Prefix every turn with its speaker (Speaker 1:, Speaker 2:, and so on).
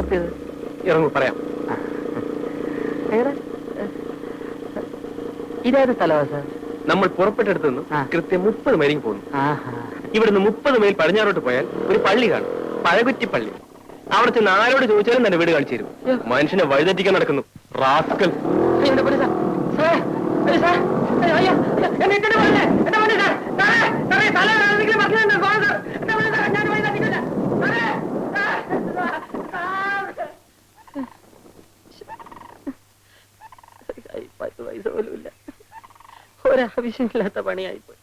Speaker 1: നിർത്തിയത്?
Speaker 2: ഇറങ്ങൂ, പറയാം.
Speaker 1: ഇതേത് സ്ഥലമാ സാർ?
Speaker 2: നമ്മൾ പുറപ്പെട്ടെടുത്ത് നിന്ന് കൃത്യം 30 മൈലിൽ പോകുന്നു. ഇവിടുന്ന് 30 മൈൽ പടിഞ്ഞാറോട്ട് പോയാൽ ഒരു പള്ളി കാണും, പഴകുറ്റിപ്പള്ളി. അവിടെ ചെന്ന് ആരോട് ചോദിച്ചാലും തന്നെ വീട് കാണിച്ചു തരും. മനുഷ്യനെ വഴിതെറ്റിക്കാൻ നടക്കുന്നു റാസ്കൽ.
Speaker 1: പൈസ പോലും ഇല്ല. ഒരാവശ്യമില്ലാത്ത പണിയായിപ്പോയി.